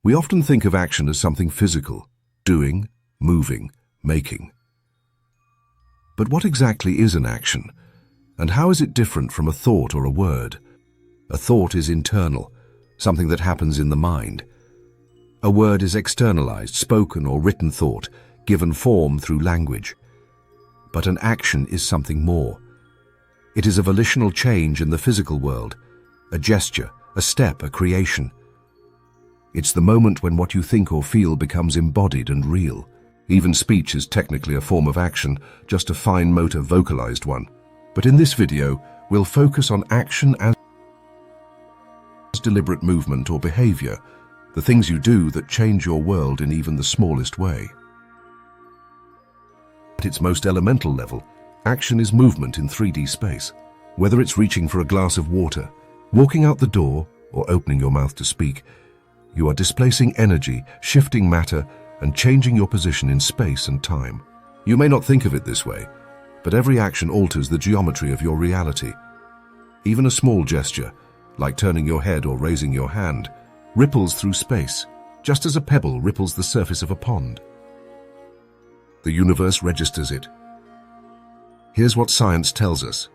We often think of action as something physical, doing, moving, making. But what exactly is an action? And how is it different from a thought or a word? A thought is internal, something that happens in the mind. A word is externalized, spoken or written thought, given form through language. But an action is something more. It is a volitional change in the physical world, a gesture, a step, a creation. It's the moment when what you think or feel becomes embodied and real. Even speech is technically a form of action, just a fine motor vocalized one. But in this video, we'll focus on action as deliberate movement or behavior, the things you do that change your world in even the smallest way. At its most elemental level, action is movement in 3D space. Whether it's reaching for a glass of water, walking out the door, or opening your mouth to speak, you are displacing energy, shifting matter, and changing your position in space and time. You may not think of it this way, but every action alters the geometry of your reality. Even a small gesture, like turning your head or raising your hand, ripples through space, just as a pebble ripples the surface of a pond. The universe registers it. Here's what science tells us.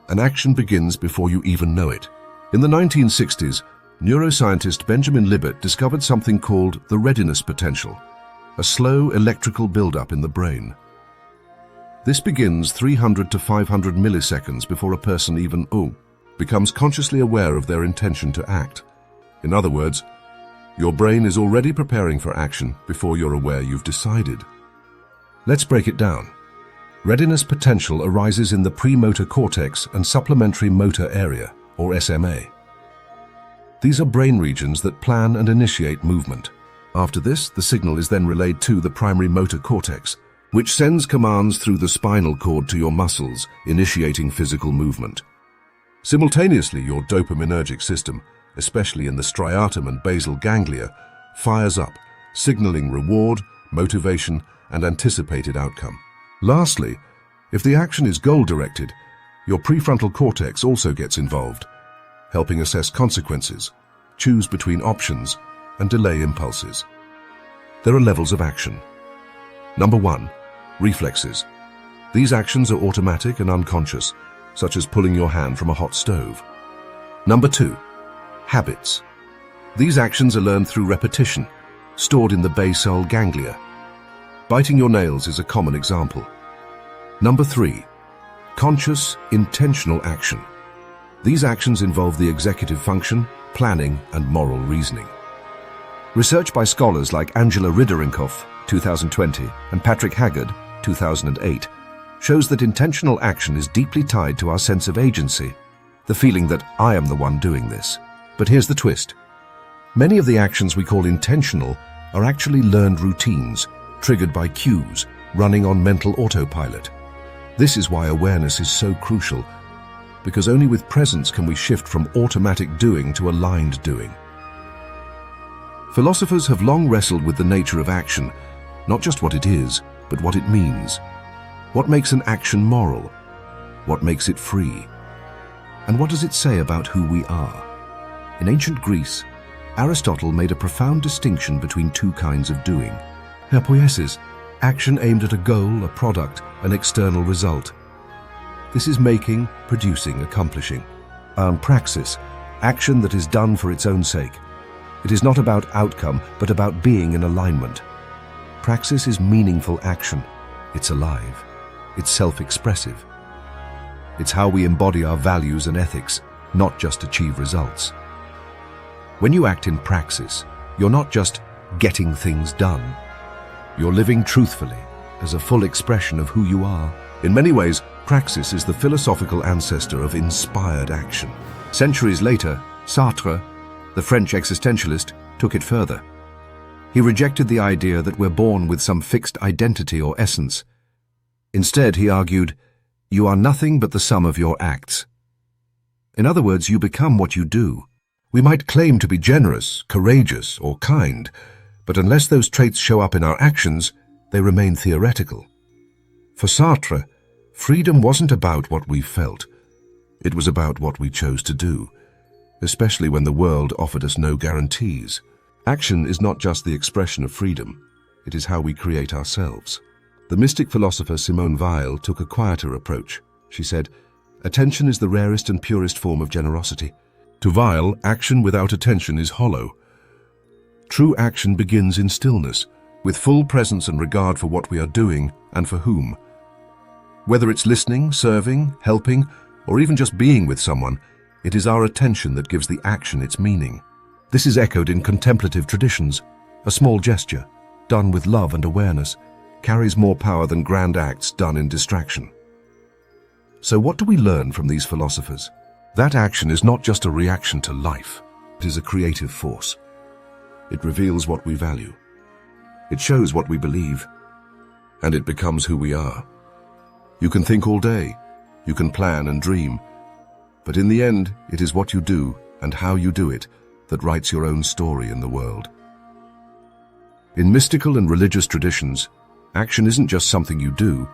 An action begins before you even know it. In the 1960s, neuroscientist Benjamin Libet discovered something called the readiness potential, a slow electrical buildup in the brain. This begins 300 to 500 milliseconds before a person even becomes consciously aware of their intention to act. In other words, your brain is already preparing for action before you're aware you've decided. Let's break it down. Readiness potential arises in the premotor cortex and supplementary motor area, or SMA. These are brain regions that plan and initiate movement. After this, the signal is then relayed to the primary motor cortex, which sends commands through the spinal cord to your muscles, initiating physical movement. Simultaneously, your dopaminergic system, especially in the striatum and basal ganglia, fires up, signaling reward, motivation, and anticipated outcome. Lastly, if the action is goal-directed, your prefrontal cortex also gets involved, helping assess consequences, choose between options, and delay impulses. There are levels of action. Number 1, reflexes. These actions are automatic and unconscious, such as pulling your hand from a hot stove. Number 2, habits. These actions are learned through repetition, stored in the basal ganglia. Biting your nails is a common example. Number 3, conscious, intentional action. These actions involve the executive function, planning, and moral reasoning. Research by scholars like Angela Riderinkoff, 2020, and Patrick Haggard, 2008, shows that intentional action is deeply tied to our sense of agency, the feeling that I am the one doing this. But here's the twist. Many of the actions we call intentional are actually learned routines, triggered by cues, running on mental autopilot. This is why awareness is so crucial, because only with presence can we shift from automatic doing to aligned doing. Philosophers have long wrestled with the nature of action, not just what it is, but what it means. What makes an action moral? What makes it free? And what does it say about who we are? In ancient Greece, Aristotle made a profound distinction between two kinds of doing. Hypoiesis, action aimed at a goal, a product, an external result. This is making, producing, accomplishing. Praxis, action that is done for its own sake. It is not about outcome, but about being in alignment. Praxis is meaningful action. It's alive. It's self-expressive. It's how we embody our values and ethics, not just achieve results. When you act in praxis, you're not just getting things done. You're living truthfully, as a full expression of who you are. In many ways, praxis is the philosophical ancestor of inspired action. Centuries later, Sartre, the French existentialist, took it further. He rejected the idea that we're born with some fixed identity or essence. Instead, he argued, you are nothing but the sum of your acts. In other words, you become what you do. We might claim to be generous, courageous, or kind, but unless those traits show up in our actions, they remain theoretical. For Sartre, freedom wasn't about what we felt. It was about what we chose to do, especially when the world offered us no guarantees. Action is not just the expression of freedom, it is how we create ourselves. The mystic philosopher Simone Weil took a quieter approach. She said, "Attention is the rarest and purest form of generosity." To Weil, action without attention is hollow. True action begins in stillness, with full presence and regard for what we are doing and for whom. Whether it's listening, serving, helping, or even just being with someone, it is our attention that gives the action its meaning. This is echoed in contemplative traditions. A small gesture, done with love and awareness, carries more power than grand acts done in distraction. So what do we learn from these philosophers? That action is not just a reaction to life. It is a creative force. It reveals what we value. It shows what we believe. And it becomes who we are. You can think all day. You can plan and dream. But in the end, it is what you do and how you do it that writes your own story in the world. In mystical and religious traditions, action isn't just something you do.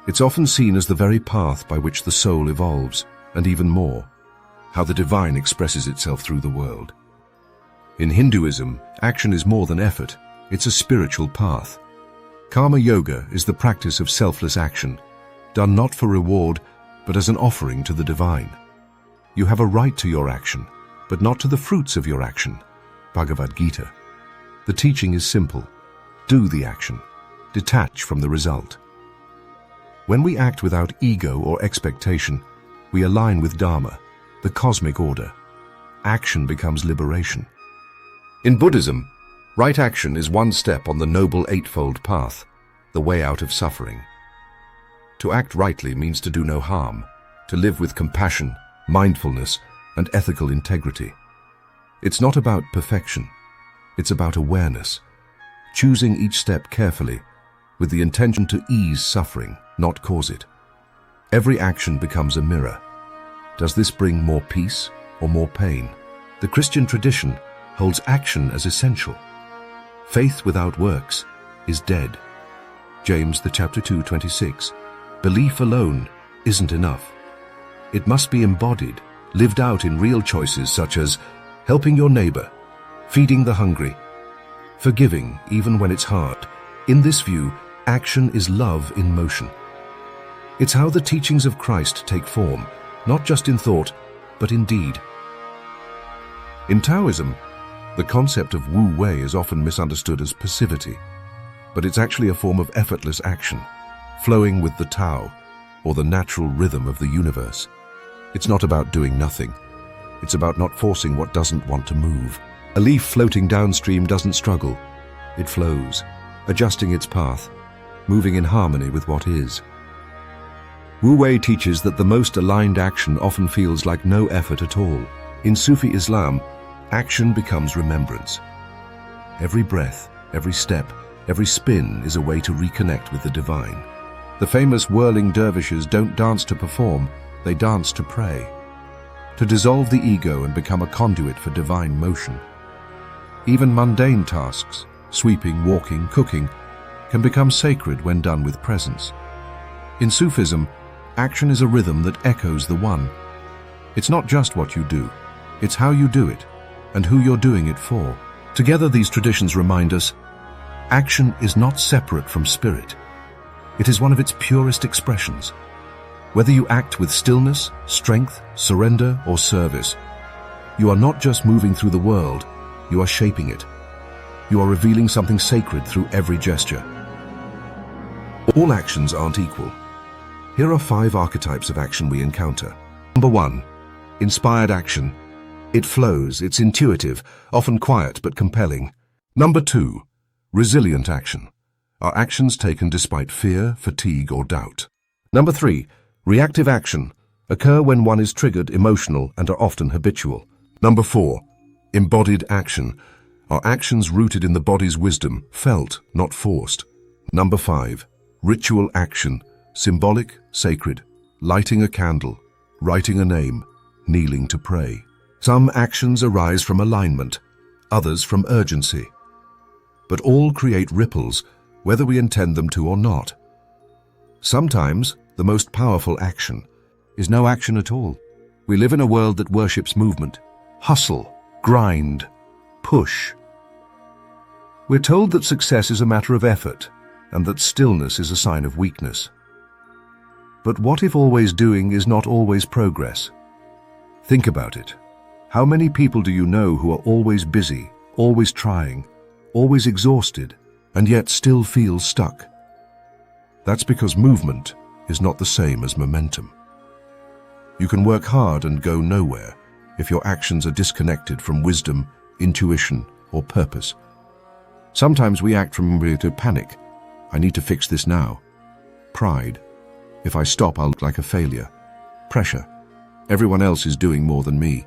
It's often seen as the very path by which the soul evolves, and even more, how the divine expresses itself through the world. In Hinduism, action is more than effort. It's a spiritual path. Karma yoga is the practice of selfless action, done not for reward, but as an offering to the divine. You have a right to your action, but not to the fruits of your action. Bhagavad Gita. The teaching is simple. Do the action. Detach from the result. When we act without ego or expectation, we align with Dharma, the cosmic order. Action becomes liberation. In Buddhism, right action is one step on the Noble Eightfold Path, the way out of suffering. To act rightly means to do no harm, to live with compassion, mindfulness, and ethical integrity. It's not about perfection. It's about awareness, choosing each step carefully, with the intention to ease suffering, not cause it. Every action becomes a mirror. Does this bring more peace or more pain? The Christian tradition holds action as essential. Faith without works is dead. James chapter 2:26. Belief alone isn't enough. It must be embodied, lived out in real choices such as helping your neighbor, feeding the hungry, forgiving even when it's hard. In this view, action is love in motion. It's how the teachings of Christ take form, not just in thought, but in deed. In Taoism, the concept of Wu Wei is often misunderstood as passivity, but it's actually a form of effortless action, flowing with the Tao, or the natural rhythm of the universe. It's not about doing nothing. It's about not forcing what doesn't want to move. A leaf floating downstream doesn't struggle. It flows, adjusting its path, moving in harmony with what is. Wu Wei teaches that the most aligned action often feels like no effort at all. In Sufi Islam, action becomes remembrance. Every breath, every step, every spin is a way to reconnect with the divine. The famous whirling dervishes don't dance to perform, they dance to pray, to dissolve the ego and become a conduit for divine motion. Even mundane tasks, sweeping, walking, cooking, can become sacred when done with presence. In Sufism, action is a rhythm that echoes the One. It's not just what you do, it's how you do it, and who you're doing it for. Together, these traditions remind us, action is not separate from spirit. It is one of its purest expressions. Whether you act with stillness, strength, surrender, or service, you are not just moving through the world, you are shaping it. You are revealing something sacred through every gesture. All actions aren't equal. Here are 5 archetypes of action we encounter. Number 1, inspired action. It flows, it's intuitive, often quiet but compelling. Number 2, resilient action. Are actions taken despite fear, fatigue, or doubt. Number 3, reactive action. Occur when one is triggered, emotional, and are often habitual. Number 4, embodied action. Are actions rooted in the body's wisdom, felt, not forced. Number 5, ritual action. Symbolic, sacred. Lighting a candle, writing a name, kneeling to pray. Some actions arise from alignment, others from urgency. But all create ripples, whether we intend them to or not. Sometimes, the most powerful action is no action at all. We live in a world that worships movement, hustle, grind, push. We're told that success is a matter of effort and that stillness is a sign of weakness. But what if always doing is not always progress? Think about it. How many people do you know who are always busy, always trying, always exhausted, and yet still feel stuck? That's because movement is not the same as momentum. You can work hard and go nowhere if your actions are disconnected from wisdom, intuition, or purpose. Sometimes we act from panic. I need to fix this now. Pride. If I stop, I'll look like a failure. Pressure. Everyone else is doing more than me.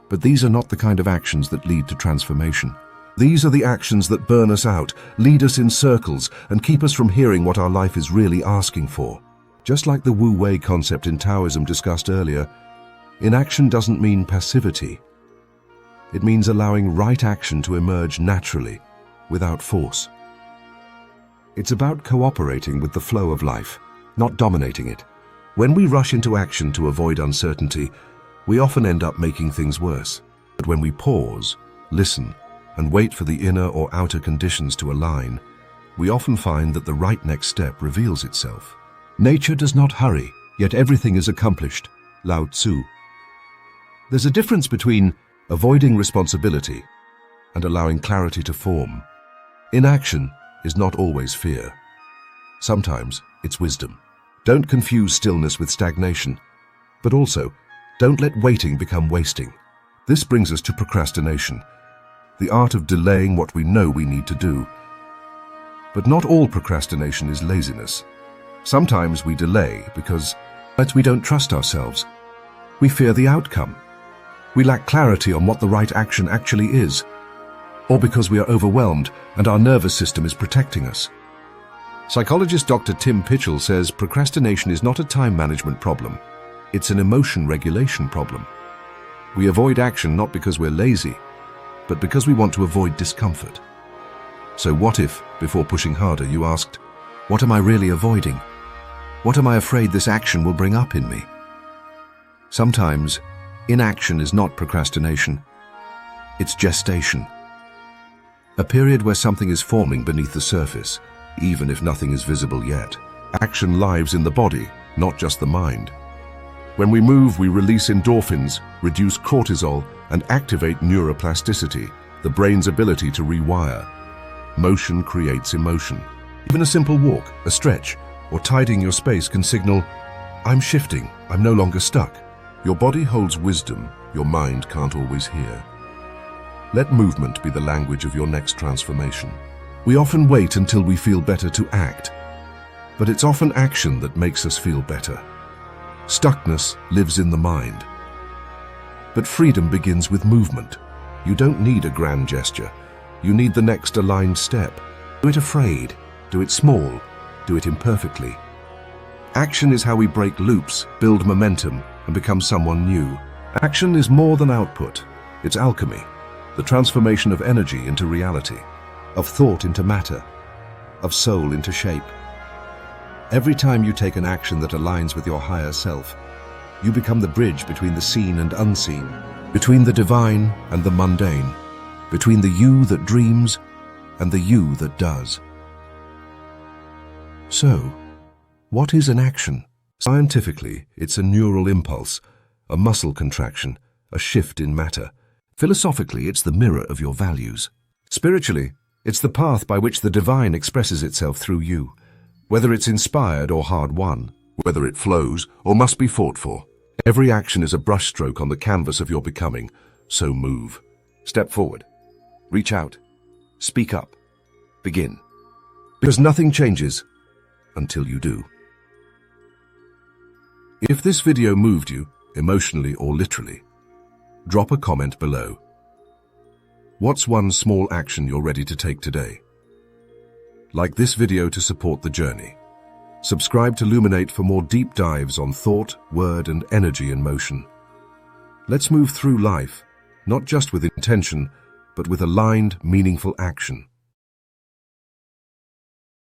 But these are not the kind of actions that lead to transformation. These are the actions that burn us out, lead us in circles, and keep us from hearing what our life is really asking for. Just like the Wu Wei concept in Taoism discussed earlier, inaction doesn't mean passivity. It means allowing right action to emerge naturally, without force. It's about cooperating with the flow of life, not dominating it. When we rush into action to avoid uncertainty, we often end up making things worse. But when we pause, listen, and wait for the inner or outer conditions to align, we often find that the right next step reveals itself. Nature does not hurry, yet everything is accomplished. Lao Tzu. There's a difference between avoiding responsibility and allowing clarity to form. Inaction is not always fear. Sometimes it's wisdom. Don't confuse stillness with stagnation, but also don't let waiting become wasting. This brings us to procrastination, the art of delaying what we know we need to do. But not all procrastination is laziness. Sometimes we delay because we don't trust ourselves. We fear the outcome. We lack clarity on what the right action actually is, or because we are overwhelmed and our nervous system is protecting us. Psychologist Dr. Tim Pitchell says procrastination is not a time management problem. It's an emotion regulation problem. We avoid action not because we're lazy, but because we want to avoid discomfort. So what if, before pushing harder, you asked, what am I really avoiding? What am I afraid this action will bring up in me? Sometimes, inaction is not procrastination. It's gestation. A period where something is forming beneath the surface, even if nothing is visible yet. Action lives in the body, not just the mind. When we move, we release endorphins, reduce cortisol, and activate neuroplasticity, the brain's ability to rewire. Motion creates emotion. Even a simple walk, a stretch, or tidying your space can signal, I'm shifting, I'm no longer stuck. Your body holds wisdom your mind can't always hear. Let movement be the language of your next transformation. We often wait until we feel better to act, but it's often action that makes us feel better. Stuckness lives in the mind. But freedom begins with movement. You don't need a grand gesture. You need the next aligned step. Do it afraid, do it small, do it imperfectly. Action is how we break loops, build momentum, and become someone new. Action is more than output. It's alchemy, the transformation of energy into reality, of thought into matter, of soul into shape. Every time you take an action that aligns with your higher self, you become the bridge between the seen and unseen, between the divine and the mundane, between the you that dreams and the you that does. So, what is an action? Scientifically, it's a neural impulse, a muscle contraction, a shift in matter. Philosophically, it's the mirror of your values. Spiritually, it's the path by which the divine expresses itself through you, whether it's inspired or hard-won, whether it flows or must be fought for. Every action is a brushstroke on the canvas of your becoming, so move. Step forward. Reach out. Speak up. Begin. Because nothing changes until you do. If this video moved you, emotionally or literally, drop a comment below. What's one small action you're ready to take today? Like this video to support the journey. Subscribe to Luminate for more deep dives on thought, word, and energy in motion. Let's move through life, not just with intention, but with aligned, meaningful action.